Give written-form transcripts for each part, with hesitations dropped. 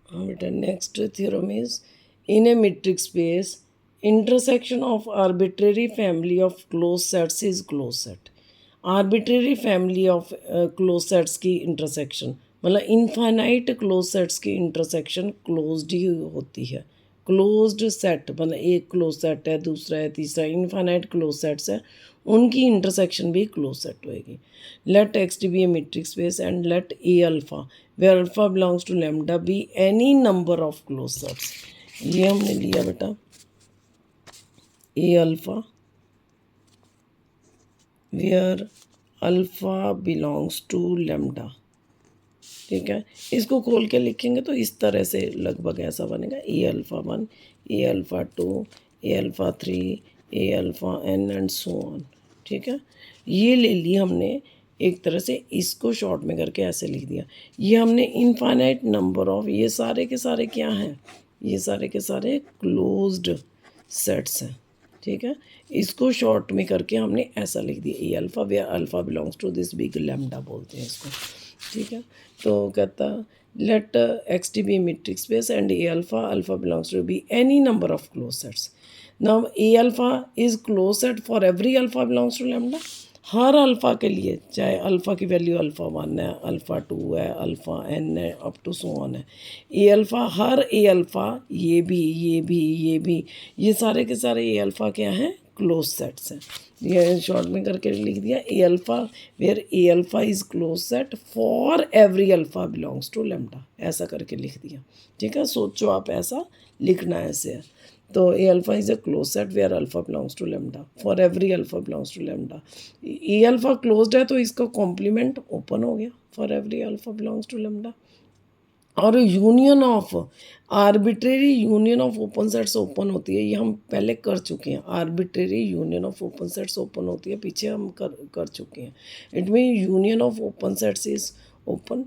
हाँ बेटा, next theorem is in a metric space intersection of arbitrary family of close sets is close set. Arbitrary family of close sets की intersection मतलब infinite close sets की intersection closed ही होती है। Closed set मतलब एक क्लोज सेट है, दूसरा है, तीसरा, इनफाइनाइट क्लोज सेट्स है, उनकी इंटरसेक्शन भी क्लोज सेट होएगी। Let X T be a metric space and let A alpha where alpha belongs to lambda be any number of close sets. ये हमने लिया बेटा A alpha where alpha belongs to lambda. ठीक है, इसको खोल के लिखेंगे तो इस तरह से लगभग ऐसा बनेगा A alpha 1, A alpha 2, A alpha 3, A alpha n and so on. ठीक है, ये ले ली हमने एक तरह से, इसको शॉर्ट में करके ऐसे लिख दिया। ये हमने इनफाइनाइट नंबर ऑफ, ये सारे के सारे क्या हैं, ये सारे के सारे क्लोज्ड सेट्स हैं। ठीक है, इसको शॉर्ट में करके हमने ऐसा लिख दिया A alpha where alpha belongs to this big lambda बोलते हैं इसको। ठीक है, तो कहता let X T be metric space and A alpha belongs to be any number of close sets. Now A alpha is close set for every alpha belongs to lambda. हर alpha के लिए, चाहे अल्फ़ा की value alpha 1 है, alpha 2 है, alpha n है, up to so on है, ए alpha, हर ए alpha, ये भी, ये भी, ये भी, ये सारे के सारे ए अल्फ़ा क्या हैं, क्लोज सेट्स हैं। ये शॉर्ट में करके लिख दिया A alpha where A alpha is closed set for every alpha belongs to lambda, ऐसा करके लिख दिया। ठीक है, सोचो आप, ऐसा लिखना ऐसे है। तो A alpha is a closed set where alpha belongs to lambda for every alpha belongs to lambda. A alpha closed है तो इसका कॉम्प्लीमेंट ओपन हो गया for every alpha belongs to lambda. और union of, arbitrary union of open sets open होती है, ये हम पहले कर चुके हैं। Arbitrary union of open sets open होती है, पीछे हम कर चुके हैं। It mean union of open sets is open.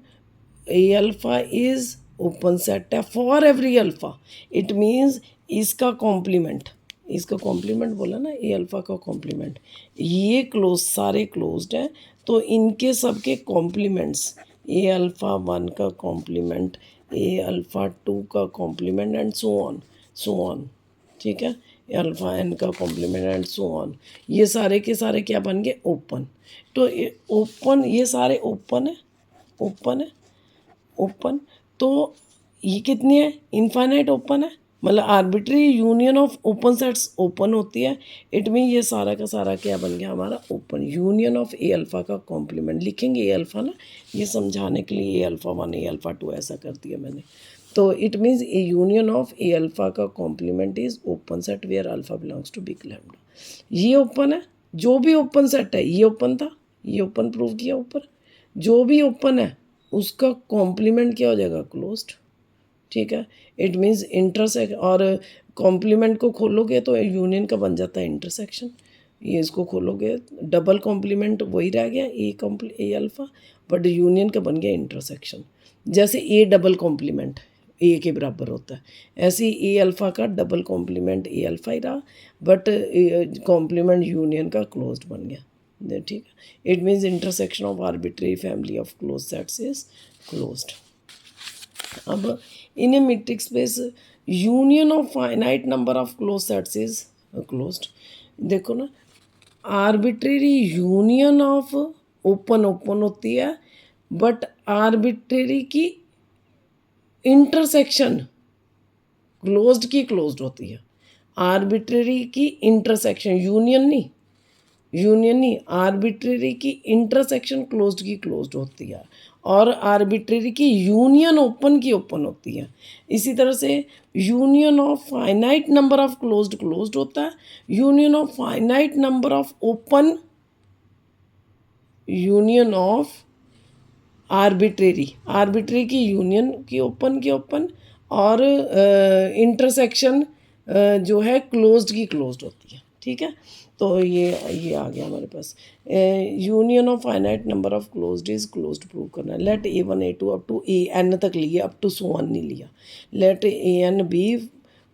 A alpha is open set है for every alpha. It means इसका कॉम्प्लीमेंट, इसका कॉम्प्लीमेंट बोला ना, ए अल्फ़ा का कॉम्प्लीमेंट, ये क्लोज, सारे क्लोज्ड हैं, तो इनके सबके कॉम्प्लीमेंट्स, ए अल्फ़ा 1 का कॉम्प्लीमेंट, ए अल्फ़ा 2 का complement and so on, so on. ठीक है, अल्फ़ा n का कॉम्प्लीमेंट एंड सो ऑन, ये सारे के सारे क्या बन गए, ओपन। तो ओपन, ये सारे ओपन है, ओपन है, ओपन। तो ये कितनी है, इनफाइनाइट ओपन है, मतलब arbitrary union of open sets open होती है। इट मीन ये सारा का सारा क्या बन गया हमारा, open. Union of A alpha का कॉम्प्लीमेंट लिखेंगे, ए अल्फ़ा ना, ये समझाने के लिए ए अल्फ़ा 1 ए अल्फ़ा 2 ऐसा कर दिया मैंने। तो it means a union of A alpha का complement is open set where alpha belongs to big lambda. ये ओपन है, जो भी ओपन सेट है, ये ओपन था, ये ओपन प्रूव किया ऊपर, जो भी ओपन है उसका कॉम्प्लीमेंट क्या हो जाएगा, क्लोज्ड। ठीक है, इट मीन्स इंटरसेक्ट, और कॉम्प्लीमेंट को खोलोगे तो यूनियन का बन जाता है इंटरसेक्शन। ये इसको खोलोगे, डबल कॉम्प्लीमेंट वही रह गया, ए अल्फ़ा, बट यूनियन का बन गया इंटरसेक्शन। जैसे ए डबल कॉम्प्लीमेंट ए के बराबर होता है, ऐसे ही ए अल्फ़ा का डबल कॉम्प्लीमेंट ए अल्फ़ा ही रहा, बट कॉम्प्लीमेंट यूनियन का क्लोज्ड बन गया। ठीक है, it means intersection of arbitrary family of close sets is closed. अब in a metric space union of finite number of close sets is closed. देखो ना, arbitrary union of open, open होती है, बट आर्बिट्रेरी की intersection closed की closed होती है। Arbitrary की इंटरसेक्शन, यूनियन नहीं, यूनियन नहीं, आर्बिट्रेरी की इंटरसेक्शन क्लोज्ड की क्लोज्ड होती है, और आर्बिट्रेरी की यूनियन ओपन की ओपन होती है। इसी तरह से union of finite number of closed closed होता है, union of finite number of open, union of arbitrary, arbitrary की यूनियन की ओपन, और इंटरसेक्शन जो है क्लोज्ड की क्लोज्ड होती है। ठीक है, तो ये आ गया हमारे पास। Union of finite number of closed is closed prove करना है। Late A1 A2 up to AN तक लिया, अप टू सो ऑन नहीं लिया। Let AN be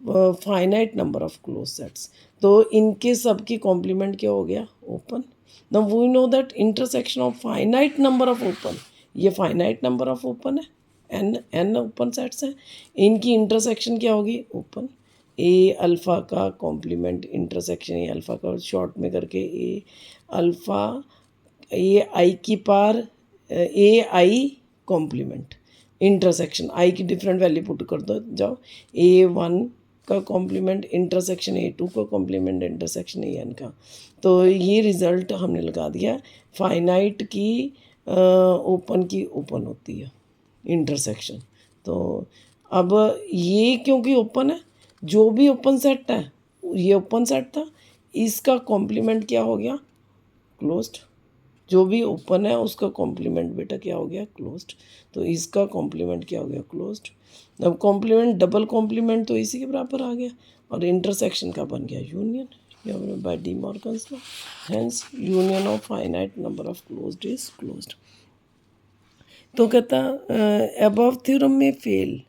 finite number of close sets, तो इनके सब की कॉम्प्लीमेंट क्या हो गया, open. Now we know that intersection of finite number of open, ये फाइनाइट नंबर ऑफ ओपन है, एन ओपन सेट्स हैं, इनकी इंटरसेक्शन क्या होगी, ओपन। ए अल्फ़ा का कॉम्प्लीमेंट इंटरसेक्शन ए अल्फ़ा का शॉर्ट में करके ए अल्फ़ा ए आई की पार ए आई कॉम्प्लीमेंट इंटरसेक्शन आई की डिफरेंट वैल्यू पुट कर दो जाओ, ए वन का कॉम्प्लीमेंट इंटरसेक्शन ए टू का कॉम्प्लीमेंट इंटरसेक्शन ए एन का। तो ये रिज़ल्ट हमने लगा दिया। फाइनाइट की ओपन की ओपन होती है इंटरसेक्शन। तो अब ये क्योंकि ओपन है, जो भी ओपन सेट है, ये ओपन सेट था, इसका कॉम्प्लीमेंट क्या हो गया, क्लोज्ड। जो भी ओपन है उसका कॉम्प्लीमेंट बेटा क्या हो गया, क्लोज्ड। तो इसका कॉम्प्लीमेंट क्या हो गया, क्लोज्ड। अब कॉम्प्लीमेंट डबल कॉम्प्लीमेंट तो इसी के बराबर आ गया, और इंटरसेक्शन का बन गया union by De Morgan's law. Hence union of finite number of closed is closed. तो कहता अबव थ्योरम में फेल,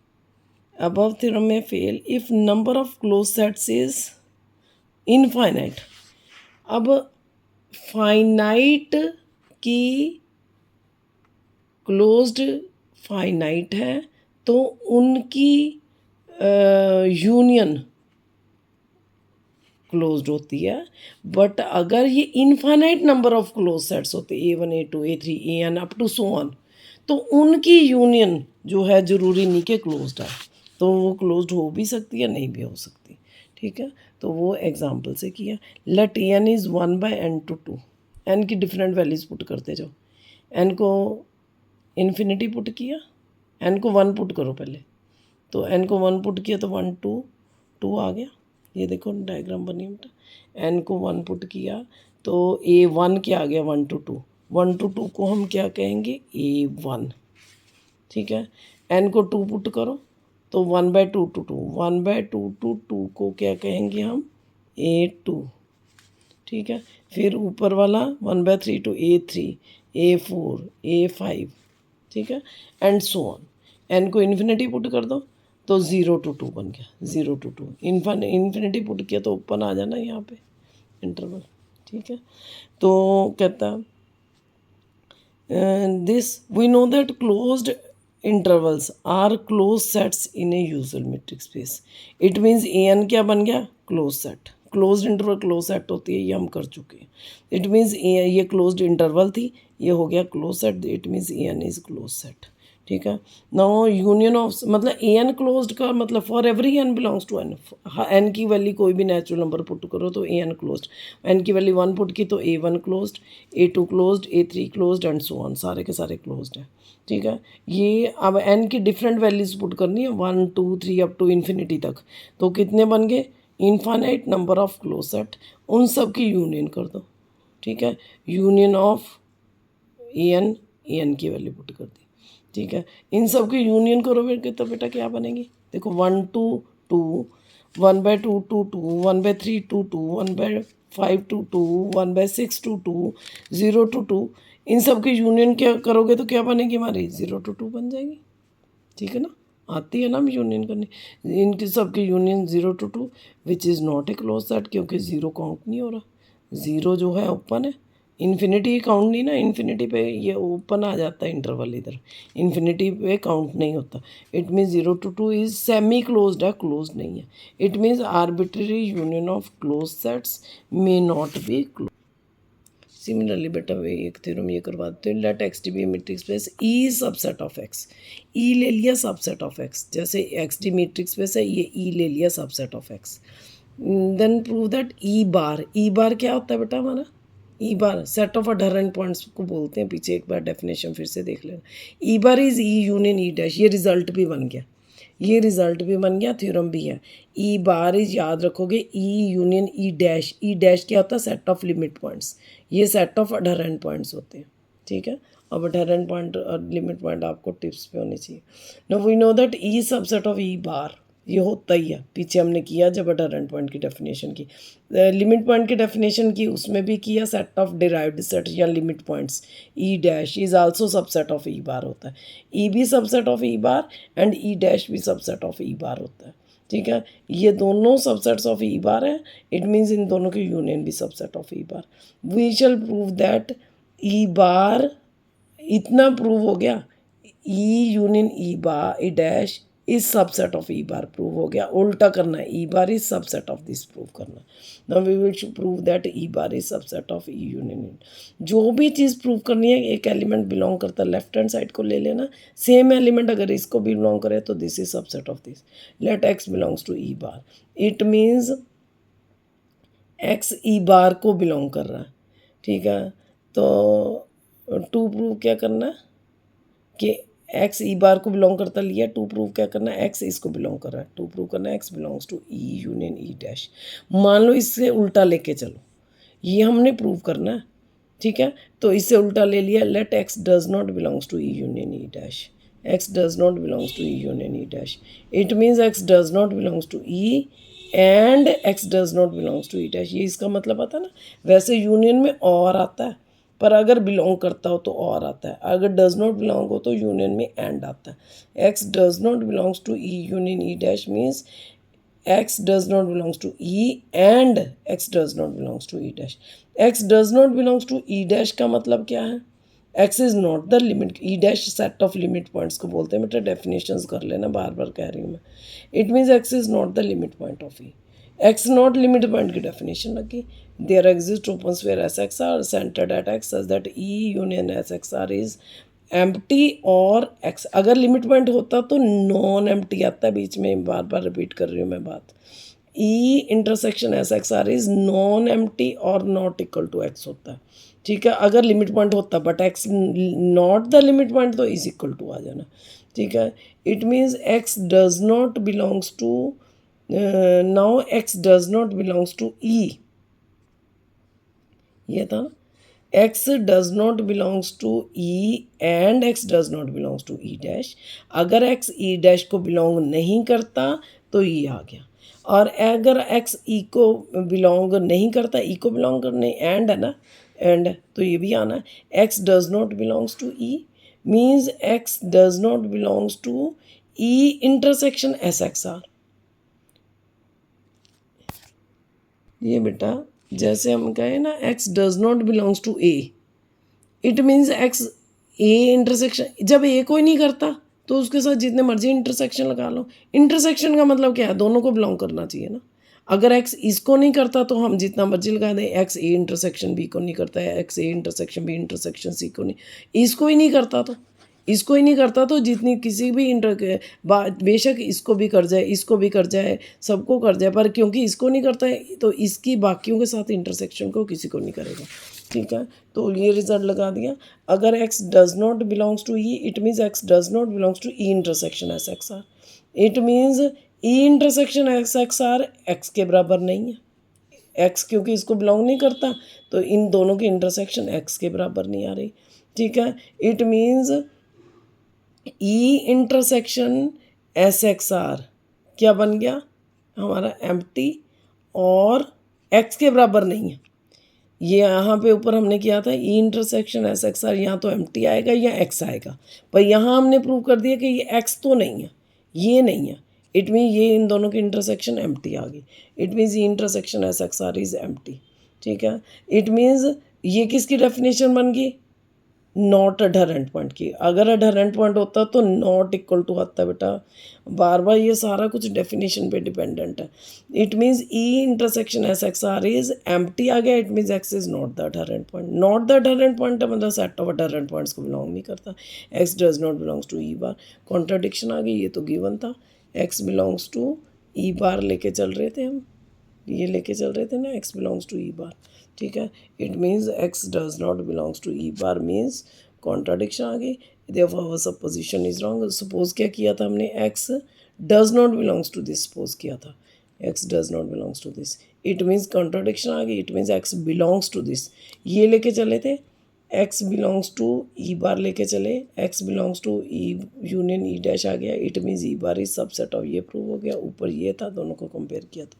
अबव थ्योरम में fail if number of close sets is infinite. अब फाइनाइट की क्लोज्ड फाइनाइट है तो उनकी यूनियन क्लोज्ड होती है। बट अगर ये infinite number of close sets होते A one A two A three A N up to so on, तो उनकी यूनियन जो है ज़रूरी नहीं कि क्लोज्ड है, तो वो क्लोज्ड हो भी सकती है, नहीं भी हो सकती। ठीक है, तो वो एग्जांपल से किया। Let n is 1/n/2 n की डिफरेंट वैल्यूज पुट करते जाओ। एन को इन्फिनिटी पुट किया, एन को 1 पुट करो पहले, तो एन को 1 पुट किया तो 1 2 2 आ गया। ये देखो डायग्राम बनी बेटा, एन को 1 पुट किया तो ए वन क्या आ गया, 1 to 2, 1 to 2 को हम क्या कहेंगे, ए वन। ठीक है, एन को 2 पुट करो तो 1/2 to 2, 1/2 to 2 को क्या कहेंगे हम, ए टू। ठीक है, फिर ऊपर वाला 1/3 to A three, A four, A five. ठीक है, एंड सो ऑन। एन को इन्फिनिटी पुट कर दो तो 0 to 2 बन गया, 0 to 2। इन्फिनिटी पुट किया तो ओपन आ जाना यहाँ पे इंटरवल। ठीक है, तो कहता this we know that closed intervals are close sets in a usual metric space. It means A n क्या बन गया, close set. Closed interval close set होती है, ये हम कर चुके हैं। इट मीन्स ये क्लोज्ड इंटरवल थी, ये हो गया close set. It means A n is close set. ठीक है, नाउ यूनियन ऑफ मतलब ए एन क्लोज्ड का मतलब for every N belongs to N. N की वैल्यू कोई भी नेचुरल नंबर पुट करो तो ए एन क्लोज्ड। एन की वैल्यू 1 पुट की तो A one closed, A two closed, A three closed and so on, सारे के सारे क्लोज्ड हैं। ठीक है, ये अब एन की डिफरेंट वैल्यूज पुट करनी है 1 2 3 अप टू इन्फिनिटी तक, तो कितने बन गए, infinite number of close set, उन सब की यूनियन कर दो। ठीक है, यूनियन ऑफ ए एन की वैल्यू पुट कर दी। ठीक है, इन सब की यूनियन करोगे तो बेटा क्या बनेगी, देखो 1 to 2, 1/2 to 2, 1/3 to 2, 1/5 to 2, 1/6 to 2, 0 to 2। इन सब की यूनियन क्या करोगे तो क्या बनेगी हमारी, 0 to 2 बन जाएगी। ठीक है ना, आती है ना हम यूनियन करने। इनकी सब की union 0 to 2 which is not a close set, क्योंकि ज़ीरो काउंट नहीं हो रहा। ज़ीरो जो है ओपन है, इन्फिनिटी काउंट नहीं ना, इन्फिनिटी पे ये ओपन आ जाता है इंटरवल, इधर इन्फिनिटी पे काउंट नहीं होता। It means 0 to 2 is semi closed है, क्लोज नहीं है। It means arbitrary union of close sets may not be closed. Similarly बेटा वे एक थ्योरम ये करवा देते हैं, let X D be metric space E subset of X. E ले लिया सबसेट ऑफ एक्स, जैसे एक्स डी मीट्रिक स्पेस है, ये ई ले लिया subset of X. Then prove that E bar, ई बार क्या होता है बेटा हमारा, ई बार सेट ऑफ अडहरेंट पॉइंट्स को बोलते हैं। पीछे एक बार डेफिनेशन फिर से देख लेना। E bar is E union E dash, ये रिजल्ट भी बन गया, ये रिजल्ट भी बन गया, थ्योरम भी है। ई बार इज याद रखोगे E union E dash, E dash क्या होता है, सेट ऑफ लिमिट पॉइंट्स, ये सेट ऑफ अडहरेंट पॉइंट्स होते हैं। ठीक है, अब अडहरेंट पॉइंट और लिमिट पॉइंट आपको टिप्स पे होनी चाहिए। No we know that E subset of E bar, ये होता ही है, पीछे हमने किया जब अडहरेंट पॉइंट की डेफिनेशन की, लिमिट पॉइंट की डेफिनेशन की, उसमें भी किया सेट ऑफ डिराइव्ड सेट या limit points. E dash is also subset of E bar होता है, ई भी subset of E bar and E dash भी सबसेट ऑफ ई बार होता है। ठीक है, ये दोनों सबसेट्स ऑफ ई बार हैं, इट मीन्स इन दोनों की यूनियन भी subset of E bar. We shall prove that E bar, इतना प्रूव हो गया, E union E bar E dash is subset of E bar prove हो गया। उल्टा करना है, E bar is subset of this prove करना। Now we will prove that E bar is subset of E union. जो भी चीज़ prove करनी है, एक एलिमेंट बिलोंग करता है, लेफ्ट हैंड साइड को ले लेना, सेम एलिमेंट अगर इसको भी बिलोंग करे तो this is subset of this. Let X belongs to E bar, it means X E bar को बिलोंग कर रहा है, ठीक है। तो टू प्रूव क्या करना है कि एक्स ई बार को बिलोंग करता लिया, टू प्रूव क्या करना है एक्स इसको बिलोंग कर रहा है, टू प्रूव करना है x belongs to E union E dash. मान लो इससे उल्टा लेके चलो, ये हमने प्रूव करना है, ठीक है। तो इससे उल्टा ले लिया, let x does not belongs to E union E dash, x does not belongs to E union E dash. It means x does not belongs to E and x does not belongs to E dash. ये इसका मतलब आता है ना। वैसे union में और आता है, पर अगर बिलोंग करता हो तो और आता है, अगर डज नॉट बिलोंग हो तो यूनियन में एंड आता है। X does not belongs to E union E dash means x does not belongs to E and x does not belongs to E dash. X does not belongs to E dash का मतलब क्या है, x is not the limit, E dash set of limit points को बोलते हैं। बेटा definitions कर लेना, बार बार कह रही हूँ मैं। It means x is not the limit point of E, x not limit point की डेफिनेशन लगी। There exist open sphere S x r centered at x such that E union S x are is empty और x. अगर limit point होता तो non empty आता है बीच में, बार बार repeat कर रही हूँ मैं बात। E intersection S x are is non empty और नॉट इक्वल टू एक्स होता है, ठीक है। अगर लिमिट पॉइंट होता but X not the limit point तो इज इक्वल टू आ जाना, ठीक है। It means x does not belongs to, now X does not belongs to E, ये था ना, x does not belongs to E and x does not belongs to E dash. अगर x ई dash को belong नहीं करता तो ई आ गया, और अगर एक्स ई को बिलोंग नहीं करता, ई को बिलोंग करने एंड है ना, एंड तो ये भी आना है। X does not belongs to E means x does not belongs to E intersection S x r. ये बेटा जैसे हम कहें ना x does not belongs to A, it means x A intersection, जब ए कोई नहीं करता तो उसके साथ जितने मर्जी इंटरसेक्शन लगा लो। इंटरसेक्शन का मतलब क्या है, दोनों को बिलोंग करना चाहिए ना। अगर एक्स इसको नहीं करता तो हम जितना मर्जी लगा दें, एक्स ए इंटरसेक्शन बी को नहीं करता है, x A intersection B intersection C को नहीं, इसको ही नहीं करता तो इसको ही नहीं करता तो जितनी किसी भी बेशक इसको भी कर जाए, इसको भी कर जाए, सबको कर जाए, पर क्योंकि इसको नहीं करता है तो इसकी बाकियों के साथ इंटरसेक्शन को किसी को नहीं करेगा, ठीक है। तो ये रिजल्ट लगा दिया। अगर x does not belongs to E, it means x does not belongs to E intersection S x r. It means E intersection S x r x के बराबर नहीं है, एक्स क्योंकि इसको बिलोंग नहीं करता तो इन दोनों की इंटरसेक्शन एक्स के बराबर नहीं आ रही, ठीक है। It means E intersection S x r क्या बन गया हमारा, एम्प्टी और एक्स के बराबर नहीं है। ये यहाँ पे ऊपर हमने किया था E intersection S x r, यहाँ तो एम्प्टी आएगा या एक्स आएगा, पर यहाँ हमने प्रूव कर दिया कि ये एक्स तो नहीं है, ये नहीं है। इट मीन ये इन दोनों की इंटरसेक्शन एम्प्टी आ गई। It means E intersection S x are is empty, ठीक है। इट मीन्स ये किसकी डेफिनेशन बन गई, नॉट अडहेरेंट पॉइंट की। अगर अडहेरेंट पॉइंट होता तो नॉट इक्वल टू आता बेटा, बार बार ये सारा कुछ डेफिनेशन पे डिपेंडेंट है। It means E intersection S x are is empty आ गया, it means x is not the adherent point. Not the adherent point है मतलब सेट ऑफ अडहेरेंट पॉइंट्स को बिलोंग नहीं करता। X does not belongs to E bar, contradiction आ गई, ये तो गिवन था। X belongs to E bar लेके चल रहे थे हम, ये लेके चल रहे थे ना, x belongs to E bar, ठीक है। It means x does not belongs to E bar means contradiction आ गई, therefore our supposition is wrong. Suppose क्या किया था हमने, x does not belongs to this suppose किया था, x does not belongs to this, it means contradiction आ गई। It means x belongs to this, ये लेके चले थे, x belongs to E bar लेके चले, x belongs to E union E dash आ गया, it means E bar is subset of, ये प्रूव हो गया। ऊपर ये था, दोनों को कंपेयर किया था,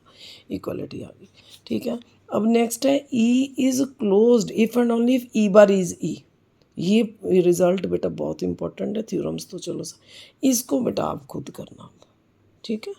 इक्वालिटी आ गई, ठीक है। अब नेक्स्ट है E is closed if and only if E bar is E. ये रिजल्ट बेटा बहुत इंपॉर्टेंट है, थ्योरम्स तो चलो इसको बेटा आप खुद करना, ठीक है।